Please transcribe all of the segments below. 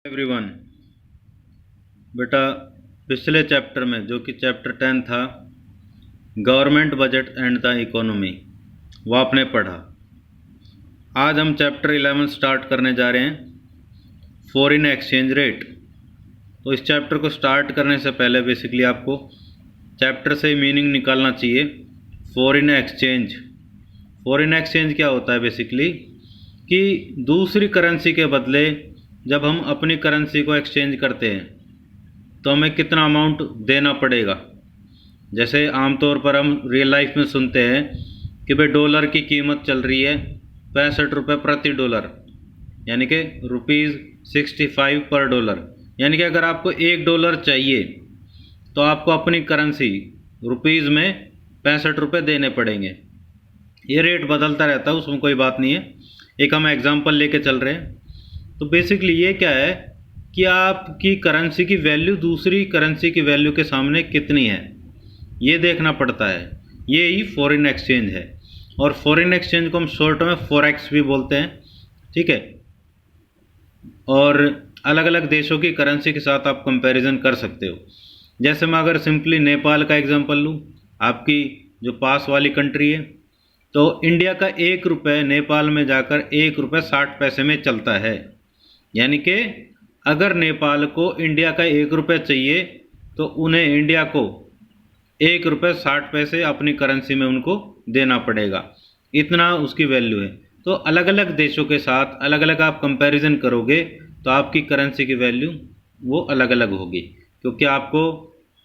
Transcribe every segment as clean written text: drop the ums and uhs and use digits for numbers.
Everyone, बेटा पिछले chapter में जो कि चैप्टर 10 था government budget and the economy, वो आपने पढ़ा। आज हम चैप्टर 11 स्टार्ट करने जा रहे हैं, फॉरेन एक्सचेंज रेट। तो इस चैप्टर को स्टार्ट करने से पहले बेसिकली आपको चैप्टर से मीनिंग निकालना चाहिए। फॉरेन एक्सचेंज, फॉरेन एक्सचेंज क्या होता है बेसिकली कि दूसरी करेंसी के बदले जब हम अपनी करेंसी को एक्सचेंज करते हैं तो हमें कितना अमाउंट देना पड़ेगा। जैसे आमतौर पर हम रियल लाइफ में सुनते हैं कि भाई डॉलर की कीमत चल रही है 65 रुपये प्रति डॉलर, यानी कि ₹65 पर डॉलर। यानी कि अगर आपको $1 चाहिए तो आपको अपनी करेंसी रुपीज़ में 65 रुपये देने पड़ेंगे। ये रेट बदलता रहता है, उसमें कोई बात नहीं है। एक हम एग्जांपल लेके चल रहे हैं। तो बेसिकली ये क्या है कि आपकी करेंसी की वैल्यू दूसरी करेंसी की वैल्यू के सामने कितनी है, ये देखना पड़ता है। ये ही फॉरेन एक्सचेंज है। और फॉरेन एक्सचेंज को हम शॉर्ट में फॉरेक्स भी बोलते हैं, ठीक है। और अलग अलग देशों की करेंसी के साथ आप कंपैरिजन कर सकते हो। जैसे मैं अगर सिंपली नेपाल का एग्जांपल लूँ, आपकी जो पास वाली कंट्री है, तो इंडिया का ₹1 नेपाल में जाकर ₹1.60 में चलता है। यानी कि अगर नेपाल को इंडिया का ₹1 चाहिए तो उन्हें इंडिया को ₹1.60 अपनी करेंसी में उनको देना पड़ेगा, इतना उसकी वैल्यू है। तो अलग अलग देशों के साथ अलग अलग आप कंपैरिजन करोगे तो आपकी करेंसी की वैल्यू वो अलग अलग होगी, क्योंकि आपको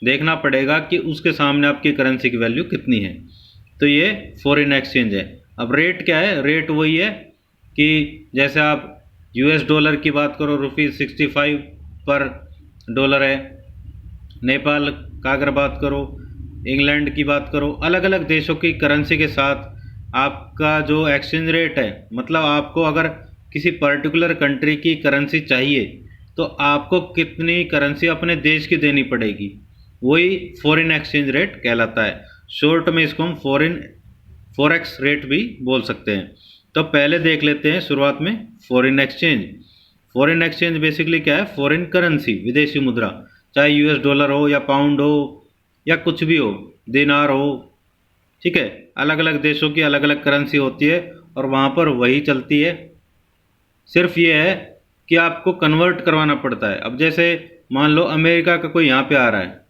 देखना पड़ेगा कि उसके सामने आपकी करेंसी की वैल्यू कितनी है। तो ये फॉरेन एक्सचेंज है। अब रेट क्या है? रेट वही है कि जैसे आप $, की बात करो, ₹65 पर डॉलर है। नेपाल का अगर बात करो, इंग्लैंड की बात करो, अलग अलग देशों की करेंसी के साथ आपका जो एक्सचेंज रेट है, मतलब आपको अगर किसी पर्टिकुलर कंट्री की करेंसी चाहिए तो आपको कितनी करेंसी अपने देश की देनी पड़ेगी, वही फॉरेन एक्सचेंज रेट कहलाता है। शॉर्ट में इसको हम फॉरेक्स रेट भी बोल सकते हैं। तो पहले देख लेते हैं शुरुआत में foreign exchange. Foreign exchange basically क्या है? फॉरेन करेंसी, विदेशी मुद्रा, चाहे $, हो या पाउंड हो या कुछ भी हो, दिनार हो, ठीक है। अलग अलग देशों की अलग अलग करेंसी होती है और वहाँ पर वही चलती है। सिर्फ ये है कि आपको कन्वर्ट करवाना पड़ता है। अब जैसे मान लो अमेरिका का कोई यहाँ पे आ रहा है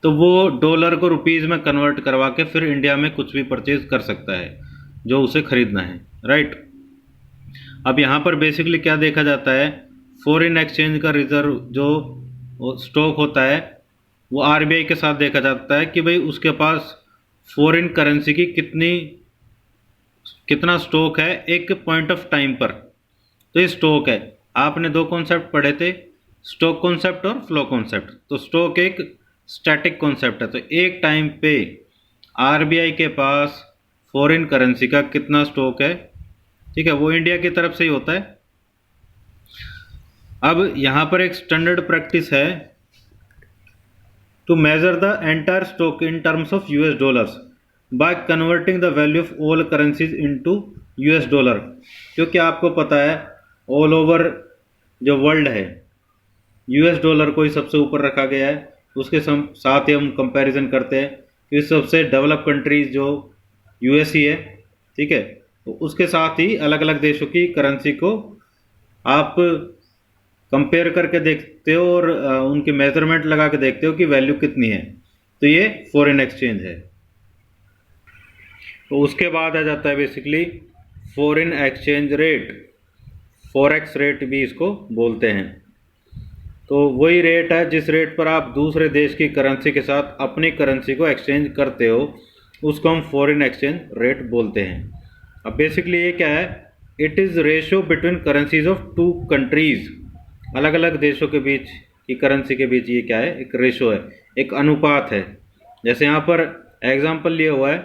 तो वो डॉलर को रुपीज़ में कन्वर्ट करवा के फिर इंडिया में कुछ भी परचेज कर सकता है जो उसे खरीदना है, राइट। अब यहाँ पर बेसिकली क्या देखा जाता है, फॉरेन एक्सचेंज का रिजर्व जो स्टॉक होता है वो आरबीआई के साथ देखा जाता है कि भाई उसके पास फॉरेन करेंसी की कितना स्टॉक है एक पॉइंट ऑफ टाइम पर। तो ये स्टॉक है। आपने दो कॉन्सेप्ट पढ़े थे, स्टॉक कॉन्सेप्ट और फ्लो कॉन्सेप्ट। तो स्टॉक एक स्टैटिक कॉन्सेप्ट है। तो एक टाइम पे आरबीआई के पास फॉरेन करेंसी का कितना स्टॉक है, ठीक है, वो इंडिया की तरफ से ही होता है। अब यहाँ पर एक स्टैंडर्ड प्रैक्टिस है to measure the entire stock in terms of $, by converting the value of all currencies into $। क्योंकि आपको पता है ऑल ओवर जो वर्ल्ड है $, को ही सबसे ऊपर रखा गया है। उसके साथ ही हम कंपैरिजन करते हैं कि सबसे डेवलप कंट्रीज जो यूएस ही है, ठीक है। तो उसके साथ ही अलग अलग देशों की करेंसी को आप कंपेयर करके देखते हो और उनकी मेजरमेंट लगा के देखते हो कि वैल्यू कितनी है। तो ये फॉरेन एक्सचेंज है। तो उसके बाद आ जाता है basically foreign exchange rate, forex rate भी इसको बोलते हैं। तो वही रेट है जिस रेट पर आप दूसरे देश की करेंसी के साथ अपनी करेंसी को एक्सचेंज करते हो, उसको हम फॉरेन एक्सचेंज रेट बोलते हैं। अब बेसिकली ये क्या है? It is ratio between currencies of two countries. अलग अलग देशों के बीच की करेंसी के बीच ये क्या है? एक रेशियो है, एक अनुपात है। जैसे यहाँ पर एग्जांपल लिया हुआ है,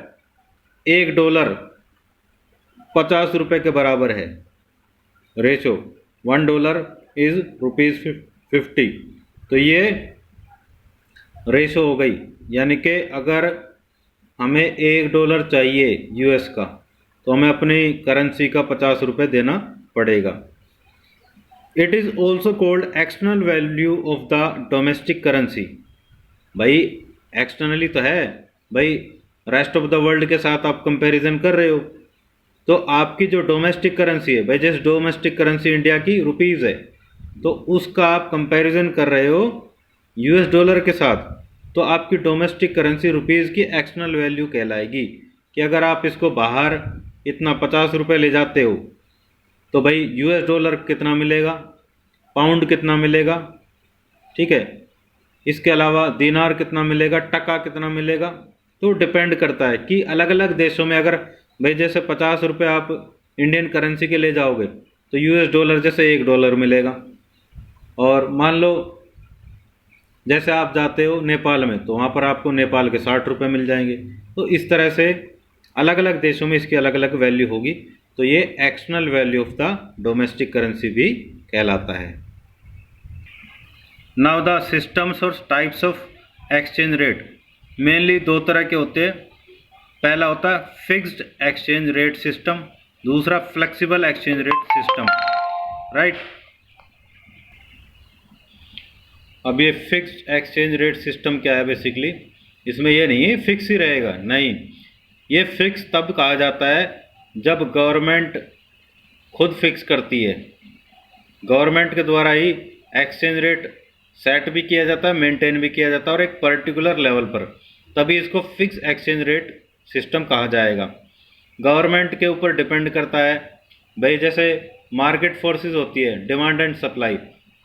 $1 ₹50 के बराबर है। Ratio $1 is ₹50। तो ये रेशियो हो गई। यानी कि अगर हमें $1 चाहिए यूएस का तो हमें अपनी करेंसी का ₹50 देना पड़ेगा। It is also cold external value of the domestic currency. भाई एक्सटर्नली तो है भाई, रेस्ट ऑफ द वर्ल्ड के साथ आप कंपैरिजन कर रहे हो, तो आपकी जो डोमेस्टिक करेंसी है भाई, जैसे डोमेस्टिक करेंसी इंडिया की रुपीज़ है, तो उसका आप कंपैरिजन कर रहे हो यूएस डॉलर के साथ, तो आपकी डोमेस्टिक करेंसी रुपीज़ की एक्सटर्नल वैल्यू कहलाएगी। कि अगर आप इसको बाहर इतना 50 रुपये ले जाते हो तो भाई यूएस डॉलर कितना मिलेगा, पाउंड कितना मिलेगा, ठीक है, इसके अलावा दिनार कितना मिलेगा, टका कितना मिलेगा। तो डिपेंड करता है कि अलग अलग देशों में अगर भाई जैसे 50 रुपये आप इंडियन करेंसी के ले जाओगे तो यूएस डॉलर जैसे $1 मिलेगा। और मान लो जैसे आप जाते हो नेपाल में तो वहाँ पर आपको नेपाल के 60 रुपये मिल जाएंगे। तो इस तरह से अलग अलग देशों में इसकी अलग अलग वैल्यू होगी। तो ये external value of the domestic currency भी कहलाता है। नाउ द सिस्टम्स और types of exchange rate, mainly दो तरह के होते हैं। पहला होता है फिक्स्ड एक्सचेंज रेट सिस्टम, दूसरा flexible exchange rate system, right. अब ये फिक्स्ड एक्सचेंज रेट सिस्टम क्या है, बेसिकली इसमें ये नहीं है फिक्स ही रहेगा, नहीं, ये फिक्स तब कहा जाता है जब गवर्नमेंट खुद फिक्स करती है। गवर्नमेंट के द्वारा ही एक्सचेंज रेट सेट भी किया जाता है, मेंटेन भी किया जाता है, और एक पर्टिकुलर लेवल पर, तभी इसको फिक्स एक्सचेंज रेट सिस्टम कहा जाएगा। गवर्नमेंट के ऊपर डिपेंड करता है भाई, जैसे मार्केट फोर्सेस होती है, डिमांड एंड सप्लाई,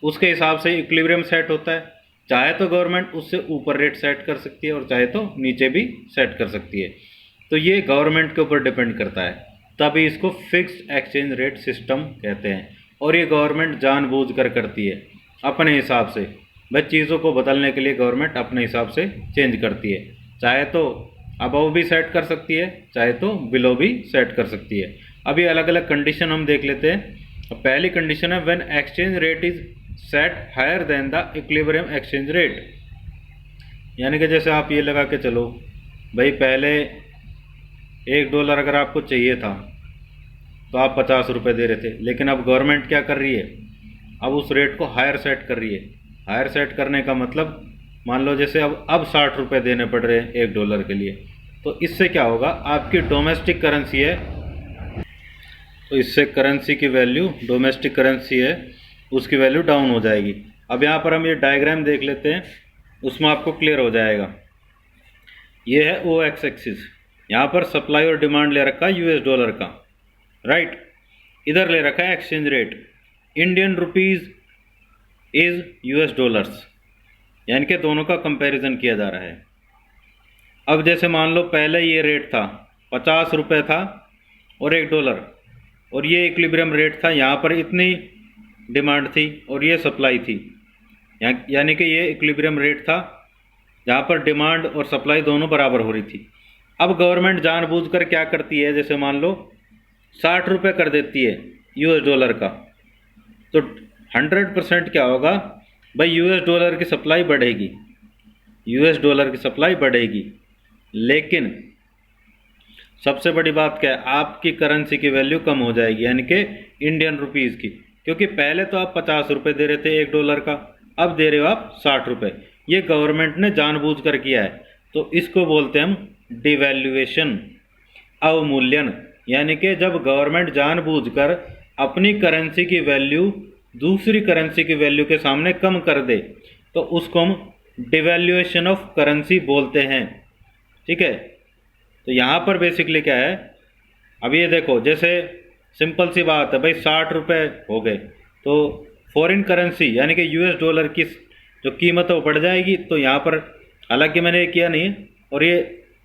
उसके हिसाब से इक्विलिब्रियम सेट होता है। चाहे तो गवर्नमेंट उससे ऊपर रेट सेट कर सकती है और चाहे तो नीचे भी सेट कर सकती है। तो ये गवर्नमेंट के ऊपर डिपेंड करता है, तभी इसको फिक्स्ड एक्सचेंज रेट सिस्टम कहते हैं। और ये गवर्नमेंट जानबूझ कर करती है अपने हिसाब से, भाई चीज़ों को बदलने के लिए गवर्नमेंट अपने हिसाब से चेंज करती है। चाहे तो अबव भी सेट कर सकती है, चाहे तो बिलो भी सेट कर सकती है। अभी अलग अलग कंडीशन हम देख लेते हैं। पहली कंडीशन है when exchange rate is set higher than the equilibrium exchange rate, यानी कि जैसे आप ये लगा के चलो भाई, पहले $1 अगर आपको चाहिए था तो आप 50 रुपये दे रहे थे, लेकिन अब गवर्नमेंट क्या कर रही है, अब उस रेट को हायर सेट कर रही है। हायर सेट करने का मतलब मान लो जैसे अब 60 रुपये देने पड़ रहे हैं $1 के लिए, तो इससे क्या होगा, आपकी डोमेस्टिक करेंसी है, तो इससे करेंसी की वैल्यू, डोमेस्टिक करेंसी है उसकी वैल्यू डाउन हो जाएगी। अब यहाँ पर हम ये डायग्राम देख लेते हैं, उसमें आपको क्लियर हो जाएगा। ये है ओ एक्स एक्सिस, यहाँ पर सप्लाई और डिमांड ले रखा है यूएस डॉलर का, राइट। इधर ले रखा है exchange rate, Indian rupees is US dollars, यानी कि दोनों का कंपैरिजन किया जा रहा है। अब जैसे मान लो पहले ये रेट था 50 रुपये था और $1, और ये इक्विलिब्रियम रेट था, यहाँ पर इतनी डिमांड थी और ये सप्लाई थी, यानी कि ये इक्विलिब्रियम रेट था जहाँ पर डिमांड और सप्लाई दोनों बराबर हो रही थी। अब गवर्नमेंट जानबूझकर क्या करती है, जैसे मान लो 60 रुपये कर देती है यूएस डॉलर का, तो 100% क्या होगा भाई, यूएस डॉलर की सप्लाई बढ़ेगी, यूएस डॉलर की सप्लाई बढ़ेगी। लेकिन सबसे बड़ी बात क्या है, आपकी करेंसी की वैल्यू कम हो जाएगी, यानी कि इंडियन रुपीज़ की, क्योंकि पहले तो आप 50 रुपये दे रहे थे $1 का, अब दे रहे हो आप 60 रुपये। ये गवर्नमेंट ने जानबूझकर किया है, तो इसको बोलते हैं हम डिवैल्यूएशन, अवमूल्यन। यानी कि जब गवर्नमेंट जानबूझकर अपनी करेंसी की वैल्यू दूसरी करेंसी की वैल्यू के सामने कम कर दे, तो उसको हम डिवैल्यूएशन ऑफ करेंसी बोलते हैं, ठीक है। तो यहाँ पर बेसिकली क्या है, अब ये देखो जैसे सिंपल सी बात है भाई, 60 रुपये हो गए तो फॉरेन करेंसी यानी कि यूएस डॉलर की जो कीमत है वो बढ़ जाएगी। तो यहाँ पर हालांकि मैंने ये किया नहीं है और ये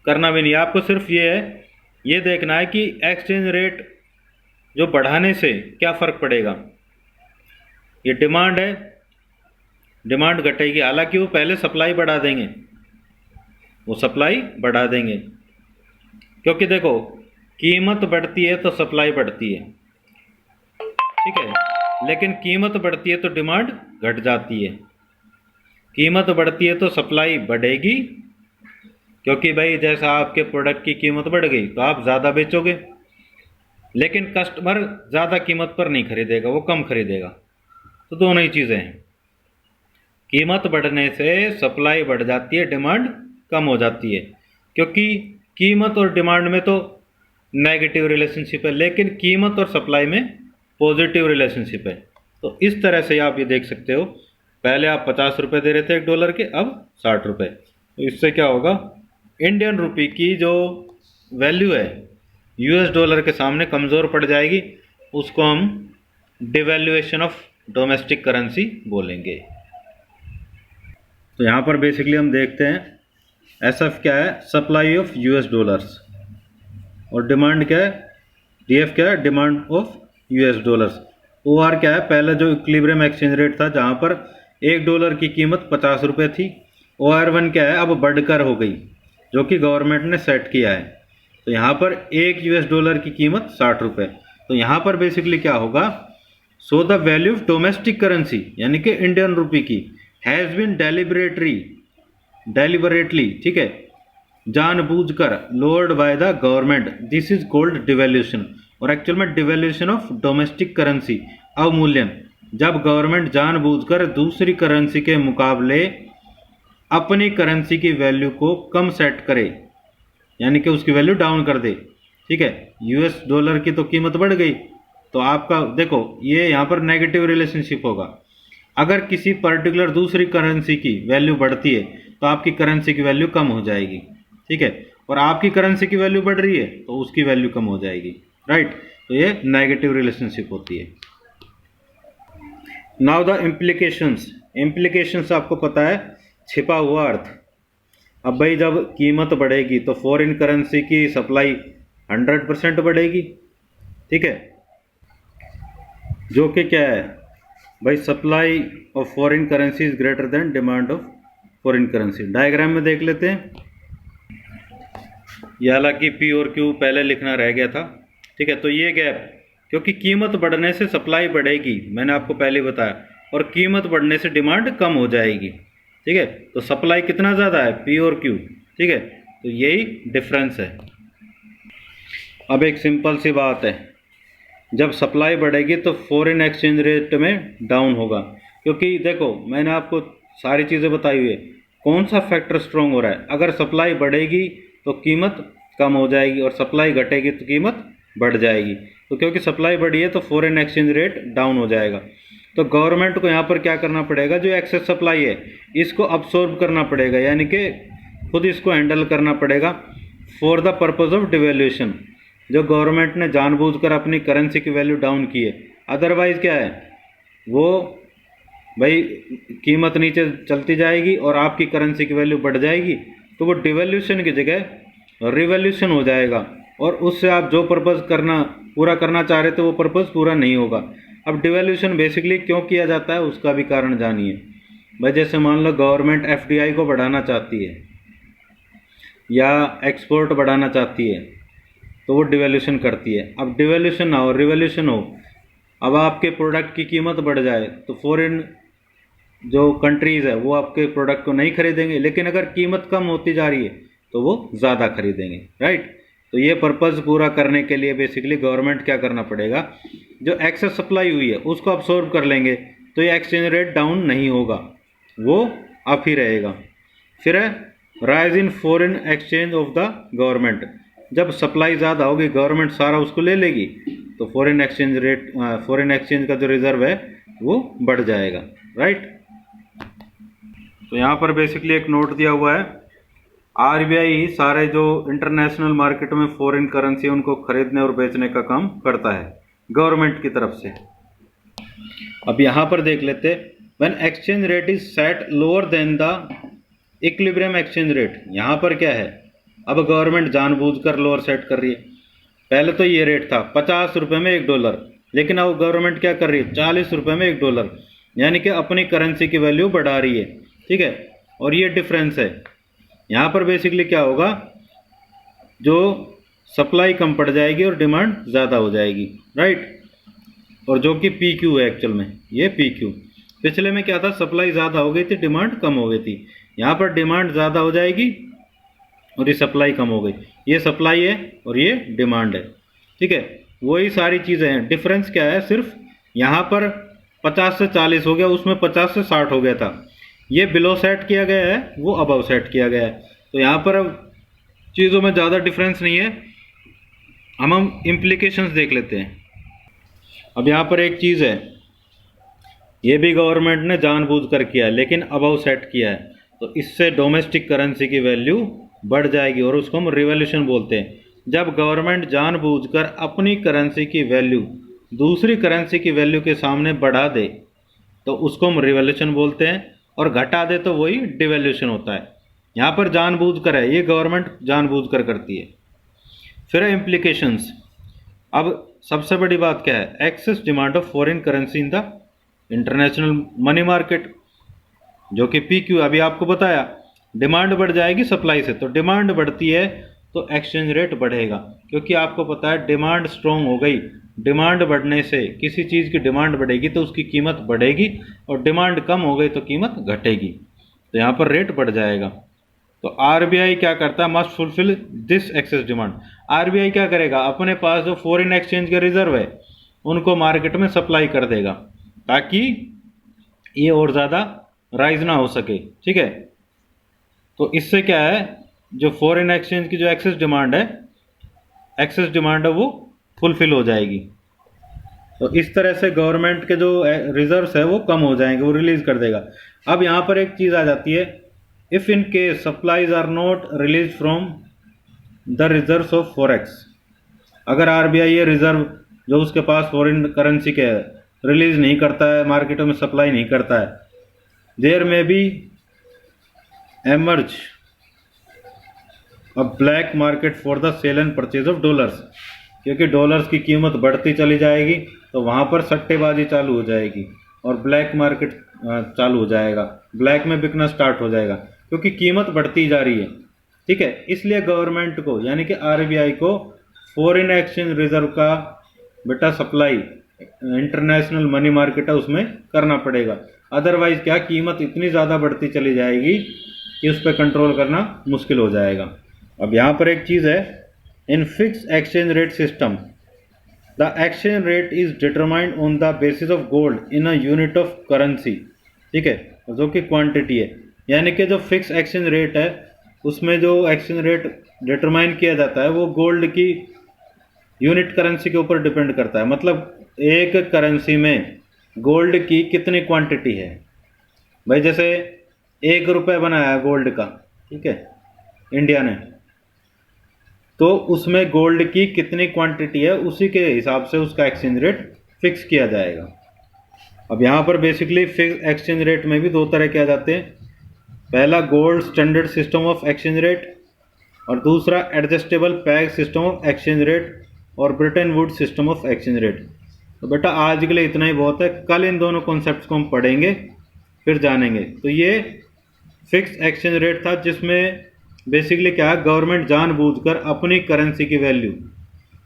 करना भी नहीं है, आपको सिर्फ ये है, ये देखना है कि एक्सचेंज रेट जो बढ़ाने से क्या फ़र्क पड़ेगा। ये डिमांड है, डिमांड घटेगी, हालांकि वो पहले सप्लाई बढ़ा देंगे, वो सप्लाई बढ़ा देंगे, क्योंकि देखो कीमत बढ़ती है तो सप्लाई बढ़ती है, ठीक है, लेकिन कीमत बढ़ती है तो डिमांड घट जाती है। कीमत बढ़ती है तो सप्लाई बढ़ेगी, क्योंकि भाई जैसा आपके प्रोडक्ट की कीमत बढ़ गई तो आप ज़्यादा बेचोगे, लेकिन कस्टमर ज़्यादा कीमत पर नहीं खरीदेगा, वो कम खरीदेगा। तो दोनों ही चीज़ें हैं। कीमत बढ़ने से सप्लाई बढ़ जाती है, डिमांड कम हो जाती है, क्योंकि कीमत और डिमांड में तो नेगेटिव रिलेशनशिप है, लेकिन कीमत और सप्लाई में पॉजिटिव रिलेशनशिप है। तो इस तरह से आप ये देख सकते हो, पहले आप 50 रुपये दे रहे थे $1 के, अब 60 रुपये। तो इससे क्या होगा, इंडियन रुपी की जो वैल्यू है $, के सामने कमज़ोर पड़ जाएगी। उसको हम डिवैल्यूएशन ऑफ डोमेस्टिक करेंसी बोलेंगे। तो यहाँ पर बेसिकली हम देखते हैं SF क्या है, सप्लाई ऑफ $, और डिमांड क्या है, DF क्या है, डिमांड ऑफ $। OR क्या है, पहले जो इक्विलिब्रियम एक्सचेंज रेट था जहाँ पर $1 की कीमत 50 रुपये थी, OR1 क्या है, अब बढ़कर हो गई, जो कि गवर्नमेंट ने सेट किया है। तो यहाँ पर $1 की कीमत 60 रुपये। तो यहाँ पर बेसिकली क्या होगा, so the value of domestic currency यानी कि इंडियन रुपी की हैज़ बीन डेलिबरेटली, ठीक है, जानबूझकर lowered by the government, this is called devaluation. और एक्चुअल में डिवैल्यूशन ऑफ डोमेस्टिक करेंसी, अवमूल्यन, जब गवर्नमेंट जानबूझकर दूसरी करेंसी के मुकाबले अपनी करेंसी की वैल्यू को कम सेट करे, यानी कि उसकी वैल्यू डाउन कर दे, ठीक है। $, की तो कीमत बढ़ गई, तो आपका देखो ये यहाँ पर नेगेटिव रिलेशनशिप होगा। अगर किसी पर्टिकुलर दूसरी करेंसी की वैल्यू बढ़ती है तो आपकी करेंसी की वैल्यू कम हो जाएगी, ठीक है, और आपकी करेंसी की वैल्यू बढ़ रही है तो उसकी वैल्यू कम हो जाएगी, राइट। तो ये नेगेटिव रिलेशनशिप होती है। नाउ द इम्प्लीकेशंस आपको पता है, छिपा हुआ अर्थ। अब भाई जब कीमत बढ़ेगी तो फॉरेन करेंसी की सप्लाई 100% बढ़ेगी, ठीक है, जो कि क्या है भाई, supply of foreign currency is greater than demand of foreign currency. Diagram में देख लेते हैं। ये हालांकि P और Q पहले लिखना रह गया था, ठीक है। तो ये गैप, क्योंकि कीमत बढ़ने से सप्लाई बढ़ेगी, मैंने आपको पहले बताया, और कीमत बढ़ने से डिमांड कम हो जाएगी, ठीक है। तो सप्लाई कितना ज़्यादा है, P और Q, ठीक है। तो यही डिफरेंस है। अब एक सिंपल सी बात है, जब सप्लाई बढ़ेगी तो फॉरेन एक्सचेंज रेट में डाउन होगा, क्योंकि देखो मैंने आपको सारी चीज़ें बताई हुई है, कौन सा फैक्टर स्ट्रॉन्ग हो रहा है। अगर सप्लाई बढ़ेगी तो कीमत कम हो जाएगी, और सप्लाई घटेगी तो कीमत बढ़ जाएगी। तो क्योंकि सप्लाई बढ़ी है तो फॉरेन एक्सचेंज रेट डाउन हो जाएगा। तो गवर्नमेंट को यहाँ पर क्या करना पड़ेगा, जो एक्सेस सप्लाई है इसको अब्सॉर्ब करना पड़ेगा, यानी कि खुद इसको हैंडल करना पड़ेगा for the purpose of devaluation. जो गवर्नमेंट ने जानबूझकर अपनी करेंसी की वैल्यू डाउन की है, अदरवाइज क्या है, वो भाई कीमत नीचे चलती जाएगी और आपकी करेंसी की वैल्यू बढ़ जाएगी, तो वो डिवैल्यूएशन की जगह रिवैल्यूएशन हो जाएगा, और उससे आप जो पर्पज़ पूरा करना चाह रहे थे वो पर्पज़ पूरा नहीं होगा। अब डिवैल्यूएशन बेसिकली क्यों किया जाता है उसका भी कारण जानिए। भाई जैसे मान लो गवर्नमेंट FDI को बढ़ाना चाहती है या एक्सपोर्ट बढ़ाना चाहती है, तो वो डिवैल्यूएशन करती है। अब डिवैल्यूएशन ना हो, रिवैल्यूएशन हो, अब आपके प्रोडक्ट की कीमत बढ़ जाए तो फॉरेन जो कंट्रीज़ है वो आपके प्रोडक्ट को नहीं खरीदेंगे, लेकिन अगर कीमत कम होती जा रही है तो वो ज़्यादा खरीदेंगे, राइट। तो ये पर्पज़ पूरा करने के लिए बेसिकली गवर्नमेंट क्या करना पड़ेगा, जो एक्सेस सप्लाई हुई है उसको अब्सॉर्ब कर लेंगे, तो ये एक्सचेंज रेट डाउन नहीं होगा, वो अप ही रहेगा। फिर है rise in foreign exchange of the government. जब सप्लाई ज़्यादा होगी गवर्नमेंट सारा उसको ले लेगी, तो फॉरेन एक्सचेंज का जो रिजर्व है वो बढ़ जाएगा, राइट। तो यहाँ पर बेसिकली एक नोट दिया हुआ है, RBI सारे जो इंटरनेशनल मार्केट में फॉरेन करेंसी उनको खरीदने और बेचने का काम करता है गवर्नमेंट की तरफ से। अब यहाँ पर देख लेते, when exchange rate is set lower than the equilibrium exchange rate. यहाँ पर क्या है, अब गवर्नमेंट जानबूझकर लोअर सेट कर रही है। पहले तो ये रेट था 50 रुपये में $1, लेकिन अब गवर्नमेंट क्या कर रही है, 40 रुपये में $1, यानी कि अपनी करेंसी की वैल्यू बढ़ा रही है, ठीक है। और ये डिफरेंस है। यहाँ पर बेसिकली क्या होगा, जो सप्लाई कम पड़ जाएगी और डिमांड ज़्यादा हो जाएगी, राइट। और जो कि PQ है एक्चुअल में, ये PQ। पिछले में क्या था, सप्लाई ज़्यादा हो गई थी, डिमांड कम हो गई थी। यहाँ पर डिमांड ज़्यादा हो जाएगी और ये सप्लाई कम हो गई। ये सप्लाई है और ये डिमांड है, ठीक है। वही सारी चीज़ें हैं, डिफरेंस क्या है, सिर्फ यहाँ पर 50 से 40 हो गया, उसमें 50 से 60 हो गया था। ये बिलो सेट किया गया है, वो अबव सेट किया गया है। तो यहाँ पर अब चीज़ों में ज़्यादा डिफरेंस नहीं है। हम इम्प्लीकेशंस देख लेते हैं। अब यहाँ पर एक चीज़ है, ये भी गवर्नमेंट ने जानबूझकर किया है लेकिन अबव सेट किया है, तो इससे डोमेस्टिक करेंसी की वैल्यू बढ़ जाएगी और उसको हम रिवॉल्यूशन बोलते हैं। जब गवर्नमेंट जानबूझकर अपनी करेंसी की वैल्यू दूसरी करेंसी की वैल्यू के सामने बढ़ा दे तो उसको हम रिवॉल्यूशन बोलते हैं, और घटा दे तो वही डिवैल्यूशन होता है। यहाँ पर जानबूझकर है, ये गवर्नमेंट जानबूझकर करती है। फिर इम्प्लीकेशंस। अब सबसे बड़ी बात क्या है, excess demand of foreign currency in the international money market, जो कि PQ अभी आपको बताया, डिमांड बढ़ जाएगी सप्लाई से। तो डिमांड बढ़ती है तो एक्सचेंज रेट बढ़ेगा, क्योंकि आपको पता है डिमांड स्ट्रॉन्ग हो गई। डिमांड बढ़ने से, किसी चीज़ की डिमांड बढ़ेगी तो उसकी कीमत बढ़ेगी, और डिमांड कम हो गई तो कीमत घटेगी, तो यहाँ पर रेट बढ़ जाएगा। तो RBI क्या करता है, must fulfil this excess demand. RBI क्या करेगा, अपने पास जो फॉरेन एक्सचेंज के रिजर्व है उनको मार्केट में सप्लाई कर देगा, ताकि ये और ज़्यादा राइज ना हो सके। ठीक है, तो इससे क्या है, जो फॉरेन एक्सचेंज की जो एक्सेस डिमांड है वो फुलफिल हो जाएगी। तो इस तरह से गवर्नमेंट के जो रिजर्व्स है वो कम हो जाएंगे, वो रिलीज कर देगा। अब यहाँ पर एक चीज़ आ जाती है, if in case supplies are not release from the reserves of forex. अगर RBI ये रिजर्व जो उसके पास फॉरेन करेंसी के रिलीज नहीं करता है, मार्केटों में सप्लाई नहीं करता है, there may be emerge a black market for the sale and purchase of dollars. क्योंकि डॉलर्स की कीमत बढ़ती चली जाएगी तो वहाँ पर सट्टेबाजी चालू हो जाएगी और ब्लैक मार्केट चालू हो जाएगा, ब्लैक में बिकना स्टार्ट हो जाएगा, क्योंकि कीमत बढ़ती जा रही है। ठीक है, इसलिए गवर्नमेंट को यानी कि RBI को फॉरेन एक्सचेंज रिजर्व का बेटा सप्लाई इंटरनेशनल मनी मार्केट है उसमें करना पड़ेगा। अदरवाइज क्या, कीमत इतनी ज़्यादा बढ़ती चली जाएगी कि उस पर कंट्रोल करना मुश्किल हो जाएगा। अब यहाँ पर एक चीज़ है, in fix exchange rate system the exchange rate is determined on the basis of gold in a unit of currency. ठीक है, जो कि क्वांटिटी है, यानी कि जो फिक्स एक्सचेंज रेट है उसमें जो एक्सचेंज रेट डिटरमाइन किया जाता है वो गोल्ड की यूनिट करेंसी के ऊपर डिपेंड करता है। मतलब एक करेंसी में गोल्ड की कितनी क्वांटिटी है। भाई जैसे 1 रुपये बनाया गोल्ड का, ठीक है, इंडिया ने, तो उसमें गोल्ड की कितनी क्वांटिटी है उसी के हिसाब से उसका एक्सचेंज रेट फिक्स किया जाएगा। अब यहाँ पर बेसिकली फिक्स एक्सचेंज रेट में भी 2 तरह के आ जाते हैं। पहला gold standard system of exchange rate, और दूसरा adjustable peg system of exchange rate और Bretton Woods system of exchange rate. तो बेटा आज के लिए इतना ही बहुत है, कल इन दोनों कॉन्सेप्ट्स को हम पढ़ेंगे फिर जानेंगे। तो ये फिक्स एक्सचेंज रेट था, जिसमें बेसिकली क्या है, गवर्नमेंट जानबूझकर अपनी करेंसी की वैल्यू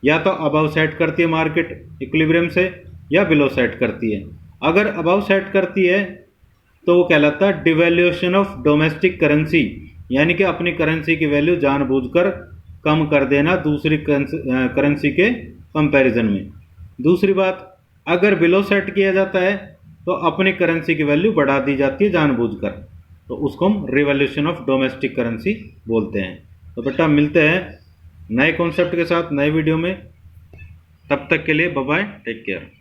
या तो अबव सेट करती है मार्केट इक्विलिब्रियम से, या बिलो सेट करती है। अगर अबव सेट करती है तो वो कहलाता है डिवैल्यूएशन ऑफ डोमेस्टिक करेंसी, यानी कि अपनी करेंसी की वैल्यू जानबूझकर कम कर देना दूसरी करेंसी के कंपैरिजन में। दूसरी बात, अगर बिलो सेट किया जाता है तो अपनी करेंसी की वैल्यू बढ़ा दी जाती है जानबूझकर, तो उसको हम रिवॉल्यूशन ऑफ डोमेस्टिक करेंसी बोलते हैं। तो बेटा मिलते हैं नए कॉन्सेप्ट के साथ नए वीडियो में, तब तक के लिए बाय बाय, टेक केयर।